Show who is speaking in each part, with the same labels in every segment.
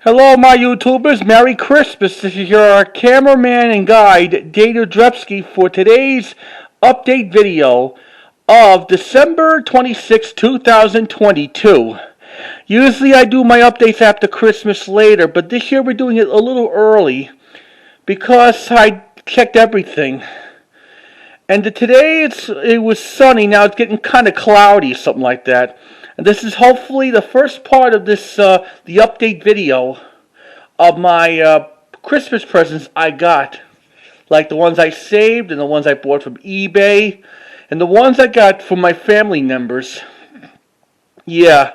Speaker 1: Hello, my YouTubers. Merry Christmas. This is your cameraman and guide, Dana Drepsky, for today's update video of December 26, 2022. Usually I do my updates after Christmas later, but this year we're doing it a little early because I checked everything. And today it was sunny. Now it's getting kind of cloudy, something like that. And this is hopefully the first part of this, the update video of my Christmas presents I got. Like the ones I saved and the ones I bought from eBay. And the ones I got from my family members. Yeah.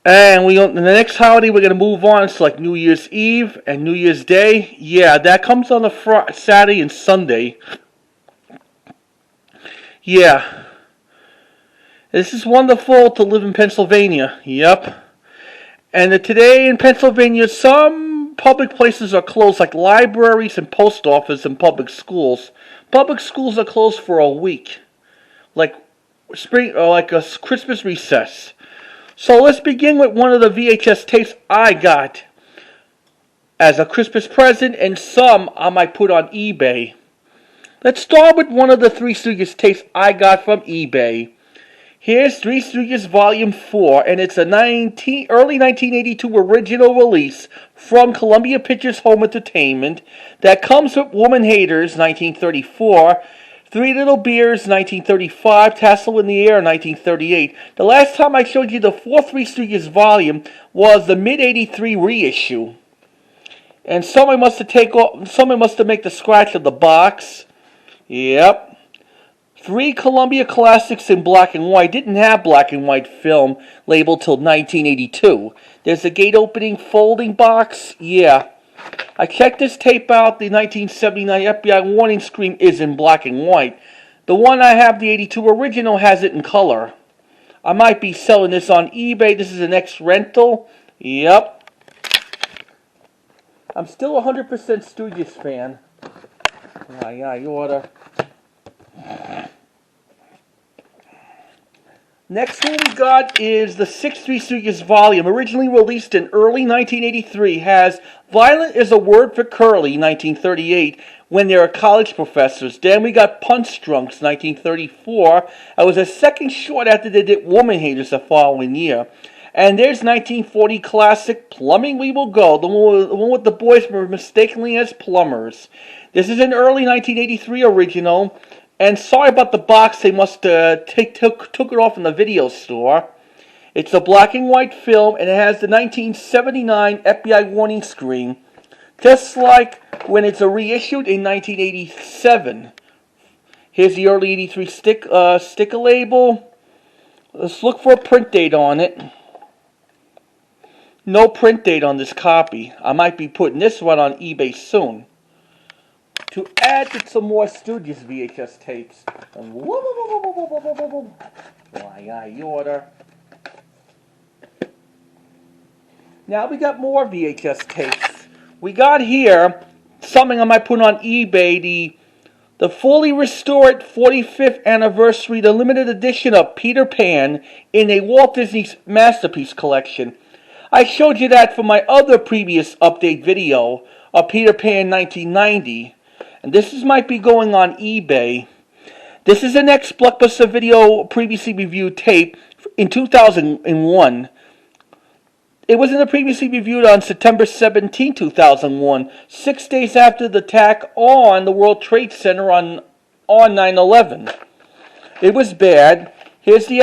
Speaker 1: And the next holiday we're going to move on to like New Year's Eve and New Year's Day. Yeah, that comes on a Saturday and Sunday. Yeah. This is wonderful to live in Pennsylvania. Yep. And today in Pennsylvania, some public places are closed, like libraries and post office and public schools. Public schools are closed for a week, like spring or like a Christmas recess. So let's begin with one of the VHS tapes I got as a Christmas present, and some I might put on eBay. Let's start with one of the Three Stooges tapes I got from eBay. Here's Three Stooges Volume 4, and it's a early 1982 original release from Columbia Pictures Home Entertainment that comes with Woman Haters, 1934, Three Little Beers, 1935, Tassel in the Air, 1938. The last time I showed you the fourth Three Stooges volume was the mid-83 reissue. And somebody must have made the scratch of the box. Yep. Three Columbia classics in black and white. Didn't have black and white film labeled till 1982. There's a gate opening folding box. Yeah. I checked this tape out. The 1979 FBI warning screen is in black and white. The one I have, the 82 original, has it in color. I might be selling this on eBay. This is an ex-rental. Yep. I'm still a 100% Stooges fan. Yeah, you oughta. Next one we got is the sixth Three Stooges volume, originally released in early 1983, has Violent is a Word for Curly, 1938, when they are college professors. Then we got Monstromurk, 1934. It was a second short after they did Woman Haters the following year. And there's 1940 classic Plumbing We Will Go, the one with the boys were mistakenly as plumbers. This is an early 1983 original. And sorry about the box, they must took it off in the video store. It's a black and white film, and it has the 1979 FBI warning screen, just like when it's reissued in 1987. Here's the early 83 sticker label. Let's look for a print date on it. No print date on this copy. I might be putting this one on eBay soon. To add to some more Stooges VHS tapes. Why, you order. Now we got more VHS tapes. We got here something I might put on eBay, the fully restored 45th anniversary, the limited edition of Peter Pan in a Walt Disney Masterpiece collection. I showed you that for my other previous update video of Peter Pan 1990. And this might be going on eBay. This is an ex-Blockbuster Video previously reviewed tape in 2001. It was in the previously reviewed on September 17, 2001, 6 days after the attack on the World Trade Center on 9/11. It was bad. Here's the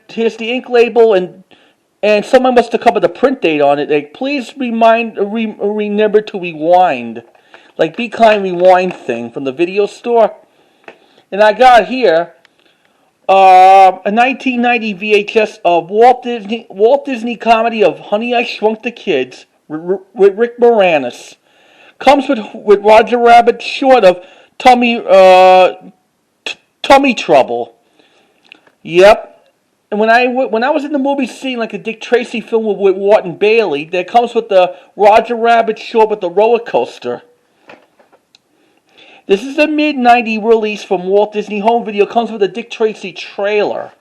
Speaker 1: here's the ink label, and someone must have covered the print date on it. Like, please remember to rewind. Like Be Kind Rewind thing from the video store. And I got here a 1990 VHS of Walt Disney comedy of Honey, I Shrunk the Kids with Rick Moranis. Comes with Roger Rabbit short of Tummy Trouble. Yep. And when I was in the movie scene, like a Dick Tracy film with Wart and Bailey, that comes with the Roger Rabbit short with the roller coaster. This is a mid-90 release from Walt Disney Home Video. Comes with a Dick Tracy trailer.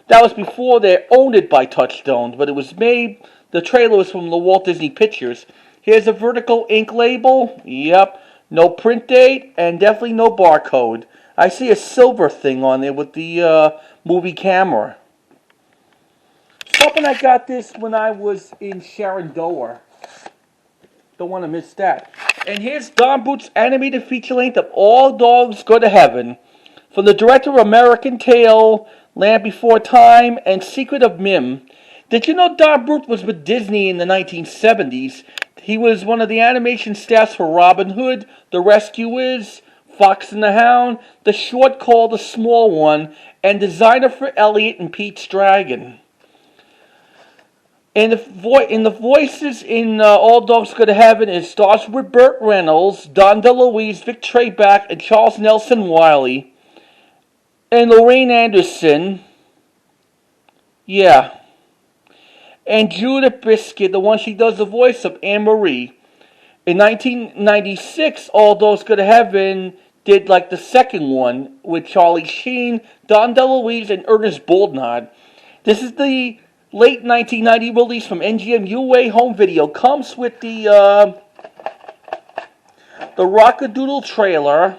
Speaker 1: That was before they owned it by Touchstone, but it was made The trailer was from the Walt Disney Pictures. Here's a vertical ink label. Yep. No print date and definitely no barcode. I see a silver thing on there with the movie camera. Something I got this when I was in Shenandoah. Don't want to miss that. And here's Don Bluth's animated feature length of All Dogs Go to Heaven. From the director of American Tail, Land Before Time, and Secret of Mim. Did you know Don Bluth was with Disney in the 1970s? He was one of the animation staffs for Robin Hood, The Rescuers, Fox and the Hound, the short called The Small One, and designer for Elliot and Pete's Dragon. And the voices in All Dogs Go to Heaven, it stars with Burt Reynolds, Don DeLuise, Vic Treyback, and Charles Nelson Wiley. And Lorraine Anderson. Yeah. And Judith Biscuit, the one she does the voice of Anne-Marie. In 1996, All Dogs Go to Heaven did like the second one with Charlie Sheen, Don DeLuise, and Ernest Borgnine. This is the late 1990 release from MGM UA Home Video. Comes with the Rockadoodle trailer,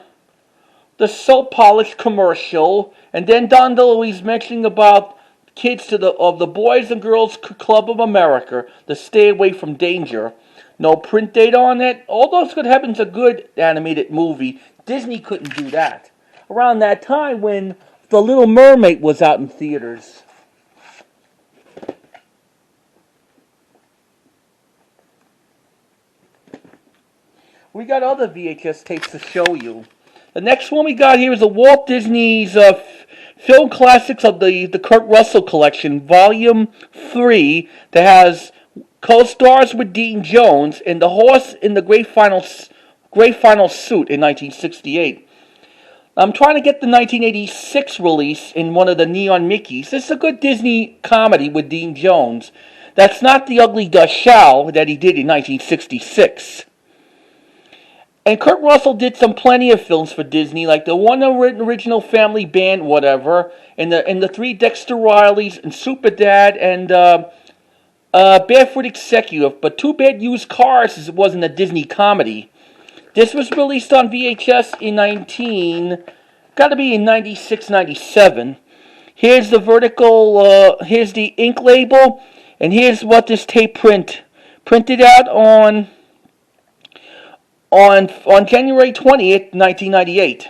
Speaker 1: the soap polish commercial, and then Don DeLuise mentioning about kids of the Boys and Girls Club of America, the Stay Away from Danger. No print date on it. All Dogs Go to Heaven's a good animated movie. Disney couldn't do that. Around that time when The Little Mermaid was out in theaters. We got other VHS tapes to show you. The next one we got here is the Walt Disney's Film Classics of the Kurt Russell Collection, Volume 3, that has co-stars with Dean Jones and the horse in the Great Final Suit in 1968. I'm trying to get the 1986 release in one of the Neon Mickeys. This is a good Disney comedy with Dean Jones. That's not The Ugly Duckshall that he did in 1966. And Kurt Russell did plenty of films for Disney, like the one original Family Band, whatever, and the three Dexter Rileys, and Super Dad, and Barefoot Executive. But Too Bad Used Cars as it wasn't a Disney comedy. This was released on VHS in 96, 97. Here's the here's the ink label, and here's what this tape printed out on January 20th, 1998.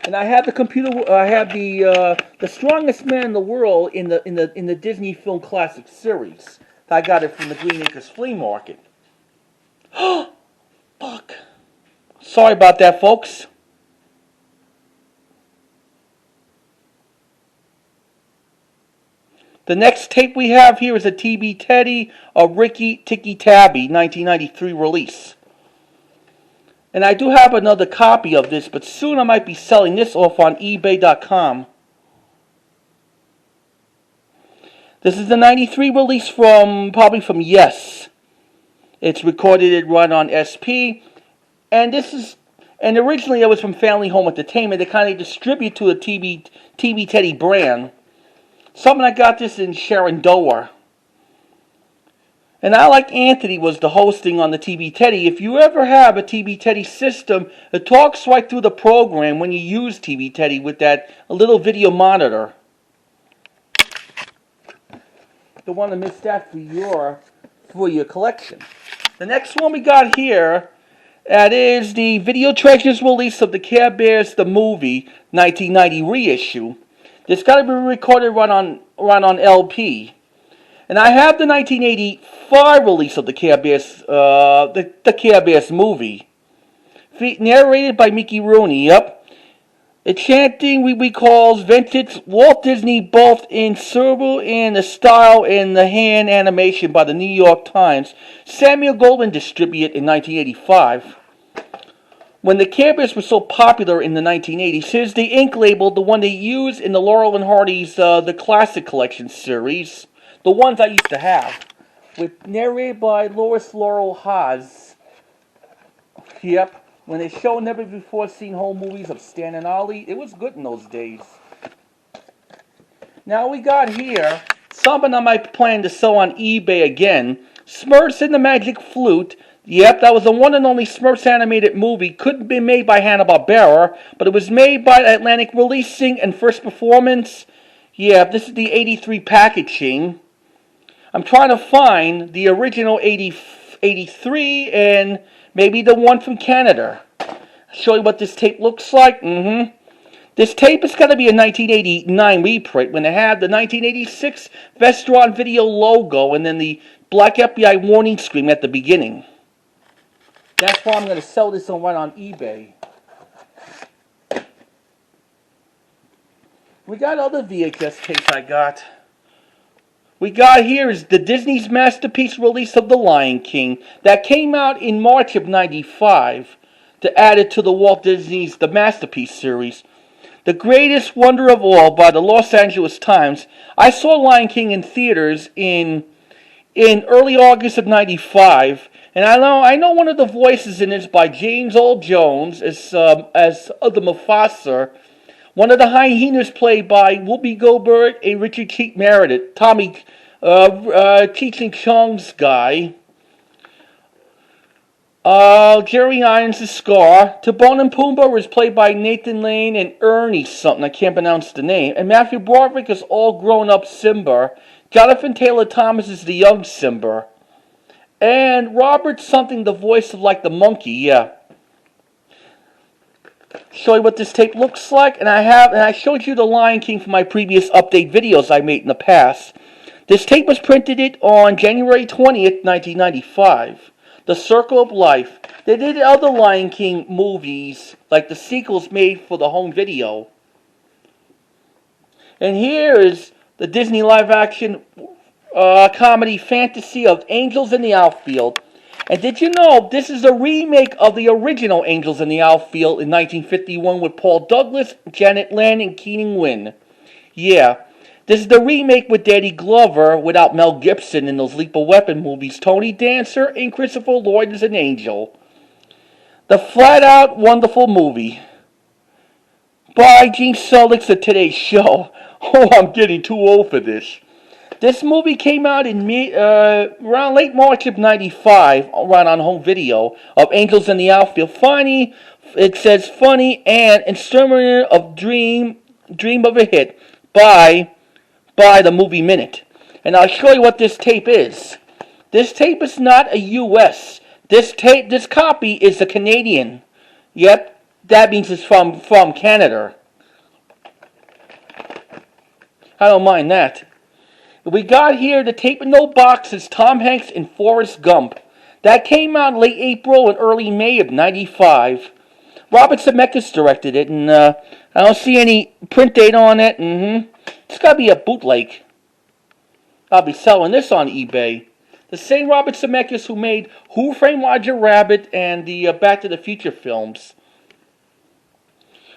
Speaker 1: And I have the computer. I have the Strongest Man in the World in the Disney Film Classics series. I got it from the Green Acres Flea Market. Fuck. Sorry about that, folks. The next tape we have here is a TB Teddy of Rikki, Tikki, Tavi, 1993 release. And I do have another copy of this, but soon I might be selling this off on eBay.com. This is the 93 release probably from Yes. It's recorded and run on SP. And originally it was from Family Home Entertainment. They kind of distribute to the TB Teddy brand. Something I got this in Shenandoah. And I, like Anthony, was the hosting on the TB Teddy. If you ever have a TB Teddy system, it talks right through the program when you use TB Teddy with that little video monitor. Don't want to miss that for your collection. The next one we got here, that is the Video Treasures release of the Care Bears the Movie 1990 reissue. It's got to be recorded right on LP. And I have the 1985 release of the Care Bears, the Care Bears movie. Narrated by Mickey Rooney, yep. It's chanting we recalls vintage Walt Disney both in servo and the style and the hand animation by the New York Times. Samuel Goldwyn distributed in 1985. When the Care Bears were so popular in the 1980s, here's the ink label, the one they used in the Laurel and Hardy's The Classic Collection series. The ones I used to have. With narrated by Lois Laurel Haas. Yep. When they show never before seen home movies of Stan and Ollie, it was good in those days. Now we got here Something I might plan to sell on eBay again. Smurfs and the Magic Flute. Yep, that was the one and only Smurfs animated movie. Couldn't be made by Hanna-Barbera, but it was made by Atlantic Releasing and First Performance. Yeah, this is the 83 packaging. I'm trying to find the original 83 and maybe the one from Canada. I'll show you what this tape looks like. This tape is going to be a 1989 reprint when they have the 1986 Vestron Video logo and then the black FBI warning screen at the beginning. That's why I'm going to sell this one on eBay. We got other VHS tapes I got. We got here is the Disney's masterpiece release of The Lion King that came out in March of '95 to add it to the Walt Disney's The Masterpiece series. The Greatest Wonder of All by the Los Angeles Times. I saw Lion King in theaters in early August of '95, and I know one of the voices in it is by James Earl Jones as the Mufasa. One of the hyenas played by Whoopi Goldberg and Richard Keith Meredith, Tommy Cheech and Chong's guy. Jerry Irons is Scar. Timon and Pumbaa was played by Nathan Lane and Ernie something, I can't pronounce the name. And Matthew Broderick is all grown up Simba. Jonathan Taylor Thomas is the young Simba. And Robert something, the voice of like the monkey, yeah. Show you what this tape looks like, and I showed you the Lion King from my previous update videos I made in the past. This tape was printed on January 20th, 1995. The Circle of Life. They did other Lion King movies, like the sequels made for the home video. And here is the Disney live-action comedy fantasy of Angels in the Outfield. And did you know this is a remake of the original Angels in the Outfield in 1951 with Paul Douglas, Janet Land, and Keenan Wynn? Yeah. This is the remake with Danny Glover without Mel Gibson in those Lethal Weapon movies. Tony Dancer and Christopher Lloyd as an angel. The flat-out wonderful movie. By Gene Sullix of Today's Show. Oh, I'm getting too old for this. This movie came out in around late March of '95, right on home video, of Angels in the Outfield. Funny, it says funny and instrument of Dream of a Hit by the Movie Minute. And I'll show you what this tape is. This tape is not a US. This copy is a Canadian. Yep, that means it's from Canada. I don't mind that. We got here the tape in no box is Tom Hanks in Forrest Gump. That came out late April and early May of '95. Robert Zemeckis directed it, and I don't see any print date on it. It's got to be a bootleg. I'll be selling this on eBay. The same Robert Zemeckis who made Who Framed Roger Rabbit and the Back to the Future films.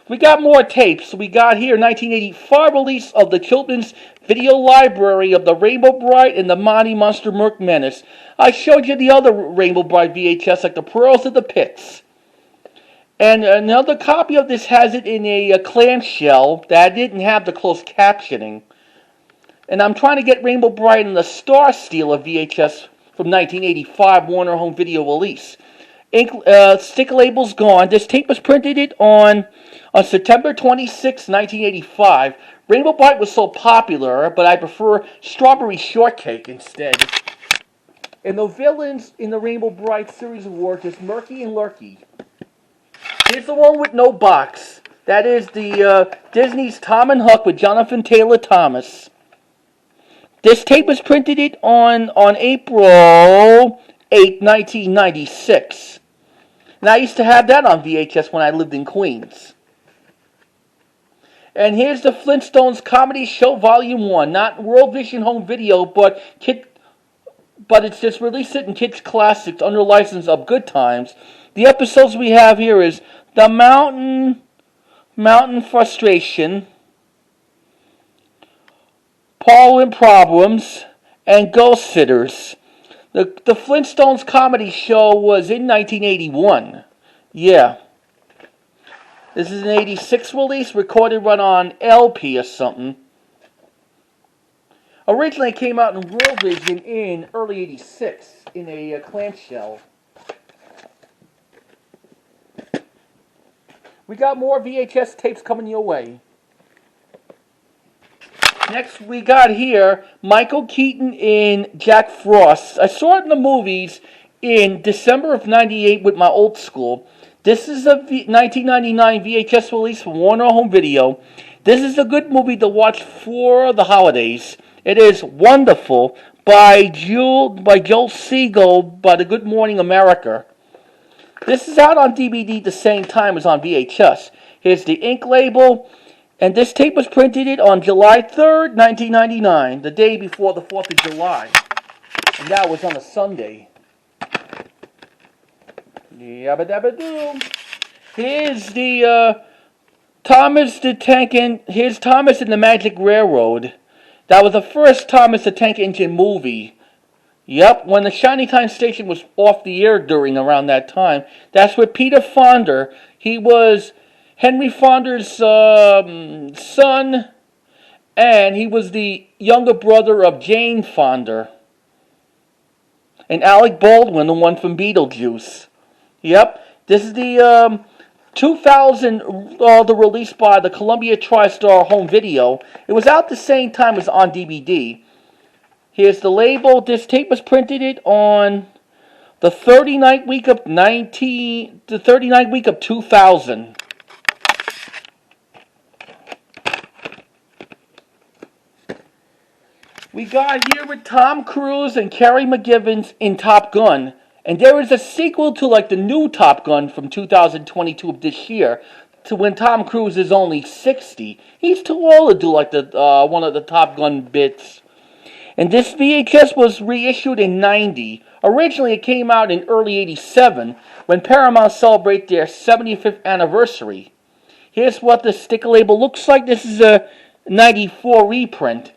Speaker 1: We got more tapes. We got here 1985 release of the children's video library of the Rainbow Brite and the Mighty Monstromurk Menace. I showed you the other Rainbow Brite VHS like the Pearls of the Pits. And another copy of this has it in a clamshell that didn't have the closed captioning. And I'm trying to get Rainbow Brite and the Star Stealer VHS from 1985 Warner Home Video release. Sticker label's gone. This tape was printed on September 26, 1985. Rainbow Brite was so popular, but I prefer Strawberry Shortcake instead. And the villains in the Rainbow Brite series were just Murky and Lurky. Here's the one with no box. That is the Disney's Tom and Huck with Jonathan Taylor Thomas. This tape was printed on April 8, 1996. And I used to have that on VHS when I lived in Queens. And here's the Flintstones Comedy Show Volume 1. Not World Vision Home Video, but it's just released it in Kids Classics under license of Good Times. The episodes we have here is The Mountain Frustration, Paul and Problems, and Ghost Sitters. The Flintstones Comedy Show was in 1981. Yeah. This is an 86 release, recorded run on LP or something. Originally, it came out in World Vision in early '86 in a clamshell. We got more VHS tapes coming your way. Next, we got here Michael Keaton in Jack Frost. I saw it in the movies in December of '98 with my old school. This is a 1999 VHS release from Warner Home Video. This is a good movie to watch for the holidays. It is Wonderful by Joel Siegel by the Good Morning America. This is out on DVD the same time as on VHS. Here's the ink label, and this tape was printed on July 3rd, 1999, the day before the 4th of July. And that was on a Sunday. Yabba dabba doo. Here's the Thomas the Tank Engine. Here's Thomas and the Magic Railroad. That was the first Thomas the Tank Engine movie. Yep, when the Shiny Time Station was off the air during around that time. That's with Peter Fonda. He was Henry Fonda's son, and he was the younger brother of Jane Fonda. And Alec Baldwin, the one from Beetlejuice. Yep, this is the 2000, the release by the Columbia TriStar Home Video. It was out the same time as on DVD. Here's the label. This tape was printed on the 39th week of 2000. We got here with Tom Cruise and Carey McGivens in Top Gun. And there is a sequel to like the new Top Gun from 2022 of this year, to when Tom Cruise is only 60. He's too old to do like the one of the Top Gun bits. And this VHS was reissued in '90. Originally, it came out in early '87 when Paramount celebrated their 75th anniversary. Here's what the sticker label looks like. This is a '94 reprint.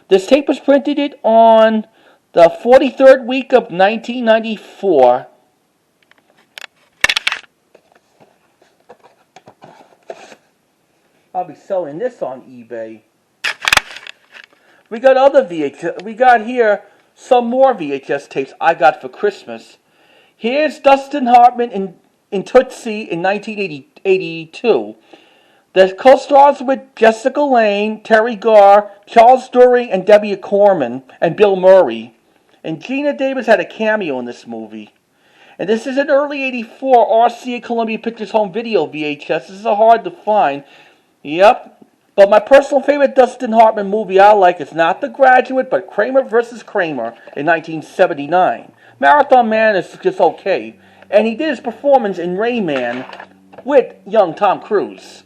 Speaker 1: This tape was printed on the 43rd week of 1994. I'll be selling this on eBay. We got other VHS. We got here some more VHS tapes I got for Christmas. Here's Dustin Hartman in Tootsie in 1982. The co-stars with Jessica Lange, Terry Garr, Charles Dury, and Debbie Corman, and Bill Murray. And Gina Davis had a cameo in this movie. And this is an early '84 RCA Columbia Pictures Home Video VHS. This is hard to find. Yep. But my personal favorite Dustin Hartman movie I like is not The Graduate, but Kramer vs. Kramer in 1979. Marathon Man is just okay. And he did his performance in Rayman with young Tom Cruise.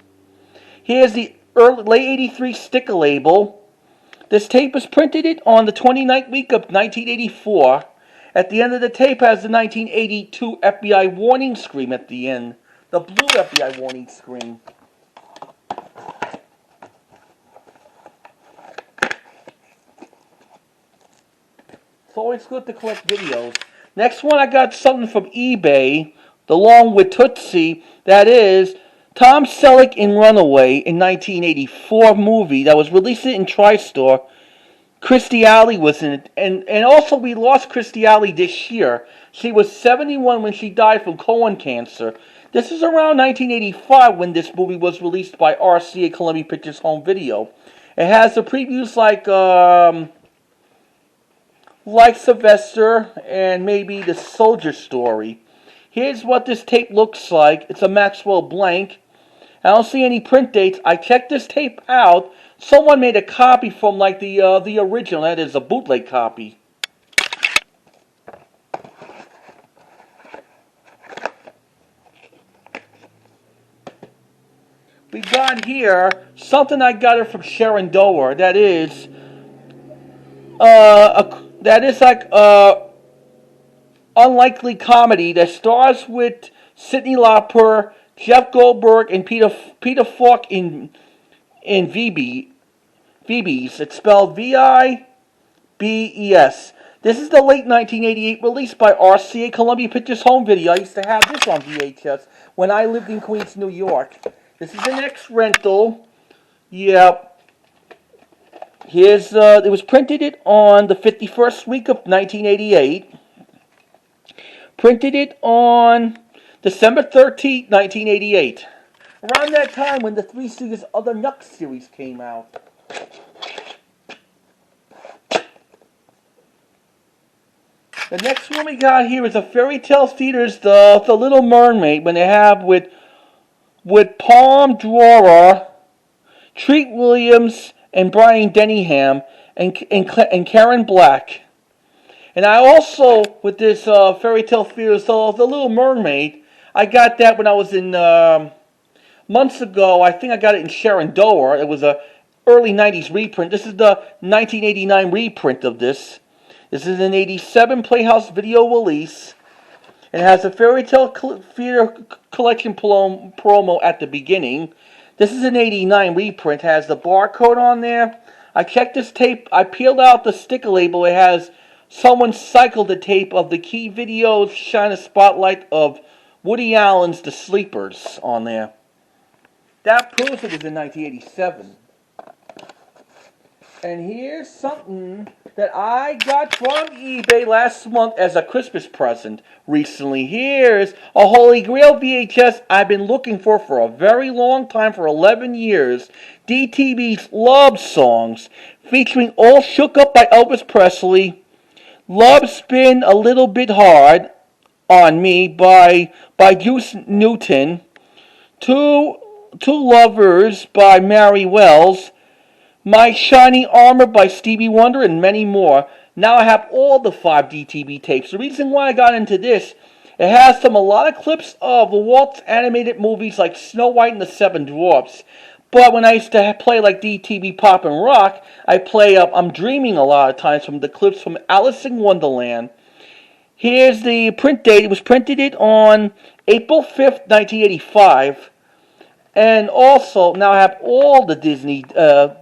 Speaker 1: Here's the late '83 sticker label. This tape was printed on the 29th week of 1984. At the end of the tape has the 1982 FBI warning screen at the end. The blue FBI warning screen. It's always good to collect videos. Next one, I got something from eBay, along with Tootsie. That is Tom Selleck in Runaway in 1984 movie that was released in TriStar. Christy Alley was in it. And also we lost Christy Alley this year. She was 71 when she died from colon cancer. This is around 1985 when this movie was released by RCA Columbia Pictures Home Video. It has the previews like Sylvester and maybe the Soldier Story. Here's what this tape looks like. It's a Maxwell blank. I don't see any print dates. I checked this tape out. Someone made a copy from like the original. That is a bootleg copy. We got here something I got it from Sharon Doer. That is like unlikely comedy that stars with Sidney Lauper, Jeff Goldberg, and Peter Falk in VBs. It's spelled VIBES. This is the late 1988 release by RCA Columbia Pictures Home Video. I used to have this on VHS when I lived in Queens, New York. This is an ex-rental. Yep. Here's it was printed it on the 51st week of 1988. Printed it on December 13th, 1988. Around that time when the Three Stooges Other Nuck series came out. The next one we got here is a Fairy Tale Theater's The Little Mermaid, when they have with Palm Drawer, Treat Williams, and Brian Denningham, and Karen Black. And I also, with this Fairy Tale Theater's The Little Mermaid, I got that when I was in, months ago, I think I got it in Shenandoah. It was a early 90s reprint. This is the 1989 reprint of this. This is an 87 Playhouse video release. It has a Fairy Tale Theater Collection promo at the beginning. This is an 89 reprint. It has the barcode on there. I checked this tape. I peeled out the sticker label. It has someone cycled the tape of the key videos, shine a spotlight of Woody Allen's The Sleepers on there. That proves it was in 1987. And here's something that I got from eBay last month as a Christmas present recently. Here's a Holy Grail VHS I've been looking for a very long time, for 11 years. DTV's Love Songs, featuring All Shook Up by Elvis Presley, Love's Been a Little Bit Hard on Me by Juice Newton, Two Lovers by Mary Wells, My Shiny Armor by Stevie Wonder, and many more. Now I have all the 5 DTV tapes. The reason why I got into this, it has a lot of clips of the Walt's animated movies like Snow White and the Seven Dwarfs. But when I used to play like DTV Pop and Rock, I play I'm Dreaming a lot of times from the clips from Alice in Wonderland. Here's the print date. It was printed on April 5th, 1985. And also, now I have all the Disney, the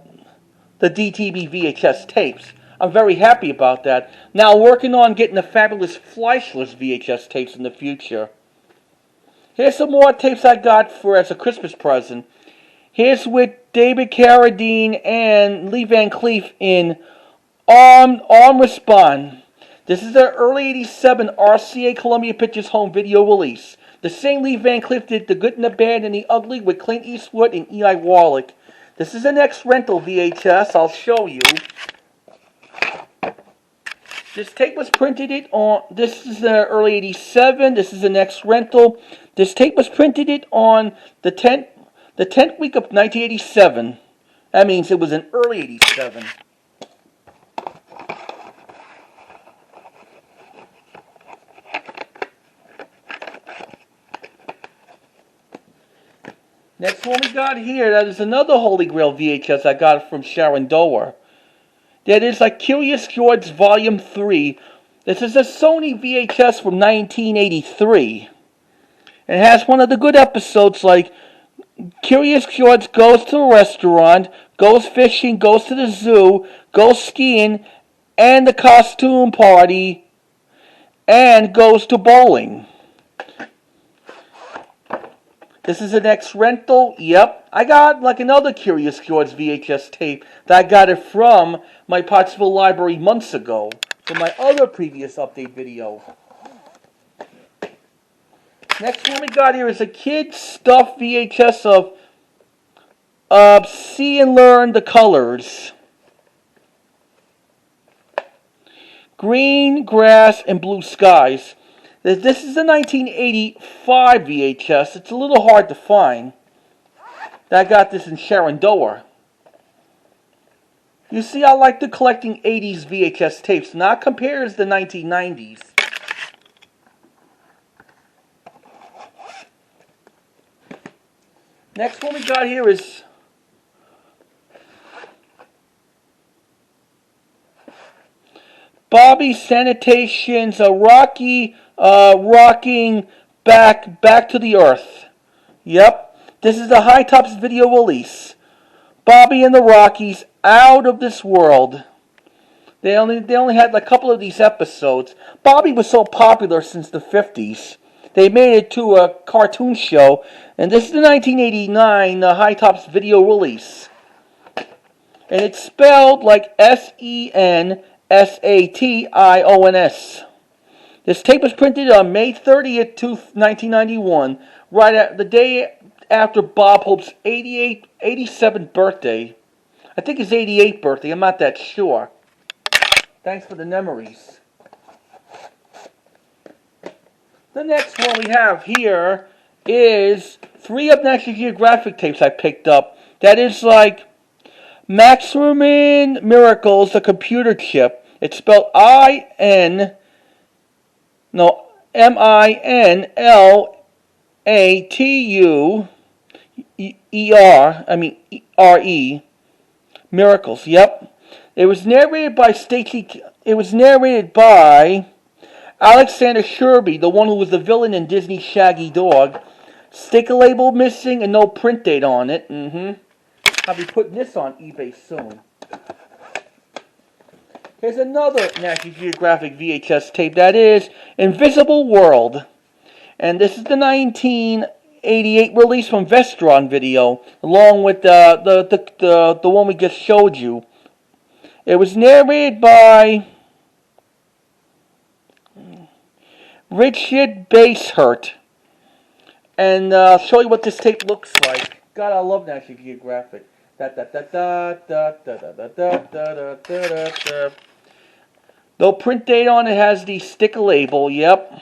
Speaker 1: DTV VHS tapes. I'm very happy about that. Now working on getting the fabulous Fleischer's VHS tapes in the future. Here's some more tapes I got as a Christmas present. Here's with David Carradine and Lee Van Cleef in Arm Respond. This is their early 87 RCA Columbia Pictures home video release. The same Lee Van Cleef did The Good and the Bad and the Ugly with Clint Eastwood and Eli Wallach. This is an ex-rental VHS. I'll show you. This tape was printed on. This is the early 87. This is an ex-rental. This tape was printed on the 10th week of 1987. That means it was in early 87. Next one we got here, that is another Holy Grail VHS I got from Shenandoah. That is like Curious George Volume 3. This is a Sony VHS from 1983. And it has one of the good episodes like Curious George goes to a restaurant, goes fishing, goes to the zoo, goes skiing, and the costume party, and goes to bowling. This is an ex-rental. Yep. I got like another Curious George VHS tape that I got it from my Pottsville library months ago. From my other previous update video. Next one we got here is a kid stuff VHS of See and Learn the Colors. Green Grass and Blue Skies. This is a 1985 VHS. It's a little hard to find. I got this in Shenandoah. You see, I like the collecting 80s VHS tapes. Now it compares the 1990s. Next one we got here is Bobby Sanitation's Rocky Rocking Back to the Earth. Yep, this is a High Tops video release. Bobby and the Rockies, Out of This World. They only had a couple of these episodes. Bobby was so popular since the 50s. They made it to a cartoon show, and this is the 1989 High Tops video release. And it's spelled like Sensations. This tape was printed on May 30th, 1991, right at the day after Bob Hope's 87th birthday. I think his 88th birthday, I'm not that sure. Thanks for the memories. The next one we have here is 3 of National Geographic tapes I picked up. That is like Maximum Miracles, the computer chip. It's spelled Minlatuer. Miracles. Yep. It was narrated by Alexander Sherby, the one who was the villain in Disney's Shaggy Dog. Sticker label missing and no print date on it. I'll be putting this on eBay soon. Here's another National Geographic VHS tape. That is Invisible World. And this is the 1988 release from Vestron Video, along with the one we just showed you. It was narrated by Richard Basehurt. And I'll show you what this tape looks like. God, I love National Geographic. No print date on it, has the sticker label, yep.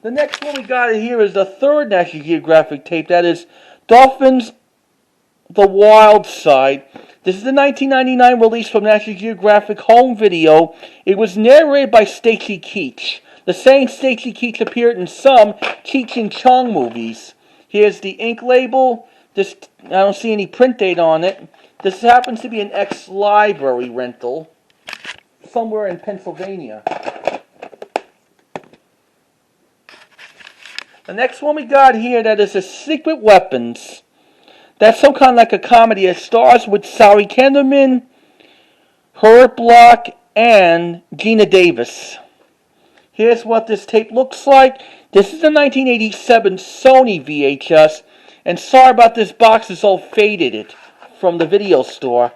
Speaker 1: The next one we got here is the 3rd National Geographic tape. That is Dolphins, the Wild Side. This is the 1999 release from National Geographic Home Video. It was narrated by Stacy Keach. The same Stacy Keach appeared in some Cheech and Chong movies. Here's the ink label. This, I don't see any print date on it. This happens to be an ex-library rental somewhere in Pennsylvania. The next one we got here, that is a Secret Weapons. That's some kind of like a comedy. It stars with Sari Kenderman, Hurt Block, and Gina Davis. Here's what this tape looks like. This is the 1987 Sony VHS. And sorry about this box, it's all faded from the video store.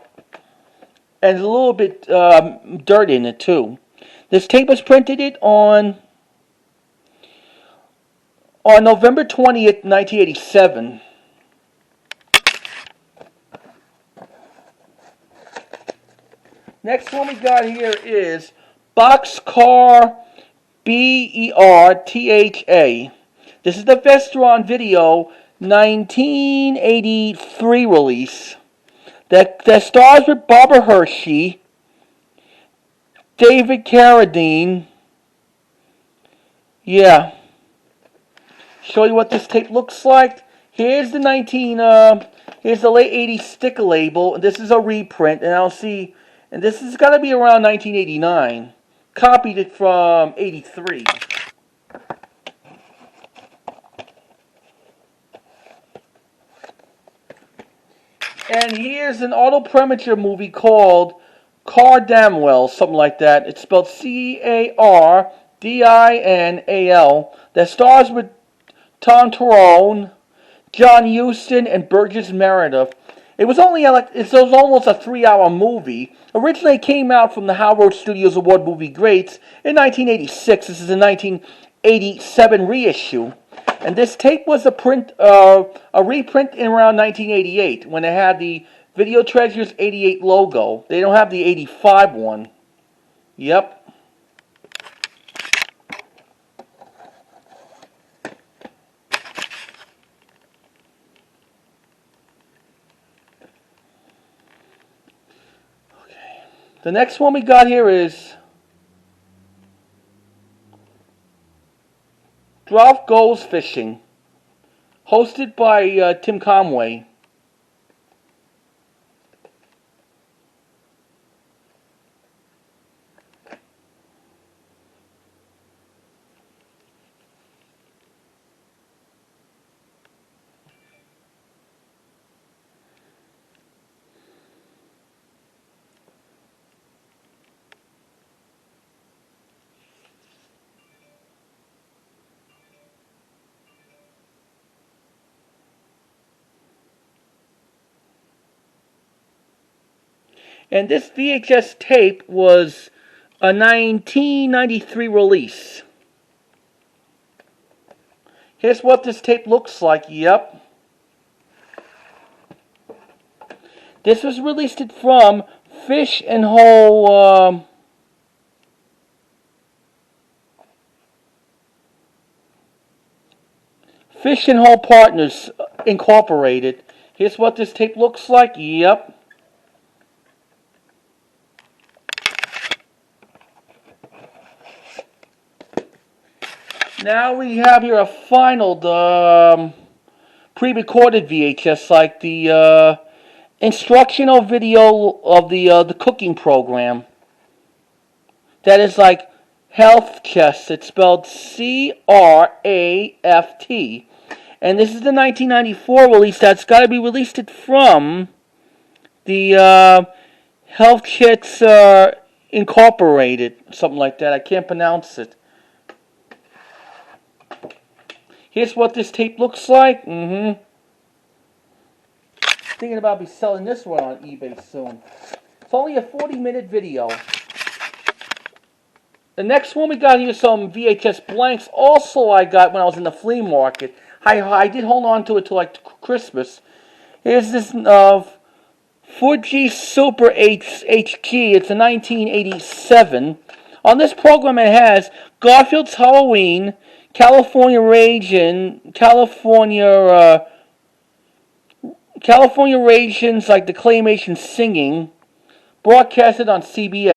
Speaker 1: And there's a little bit dirt in it too. This tape was printed on November 20th, 1987. Next one we got here is Boxcar Bertha. This is the Vestron Video 1983 release that stars with Barbara Hershey, David Carradine. Yeah. Show you what this tape looks like. Here's the late 80s sticker label. This is a reprint, and I'll see. And this has got to be around 1989. Copied it from 83. And here's an Auto Premature movie called Car Damwell, something like that. It's spelled Cardinal. That stars with Tom Tyrone, John Huston, and Burgess Meredith. It was almost a 3-hour movie. Originally, it came out from the Howard Studios Award Movie Greats in 1986. This is a 1987 reissue. And this tape was a reprint in around 1988 when it had the Video Treasures 88 logo. They don't have the 85 one. Yep. The next one we got here is Ralph Goes Fishing, hosted by Tim Conway. And this VHS tape was a 1993 release. Here's what this tape looks like. Yep. This was released from Fish and Hole. Fish and Hole Partners Incorporated. Here's what this tape looks like. Yep. Now we have here a final pre-recorded VHS, like the instructional video of the cooking program. That is like Health Chest. It's spelled C-R-A-F-T. And this is the 1994 release that's got to be released from the Health Kits Incorporated. Something like that. I can't pronounce it. Here's what this tape looks like. Thinking about be selling this one on eBay soon. It's only a 40-minute video. The next one we got here some VHS blanks. Also, I got when I was in the flea market. I did hold on to it till like Christmas. Here's this Fuji Super HG. It's a 1987. On this program, it has Garfield's Halloween, California Raisins, like the claymation singing, broadcasted on CBS.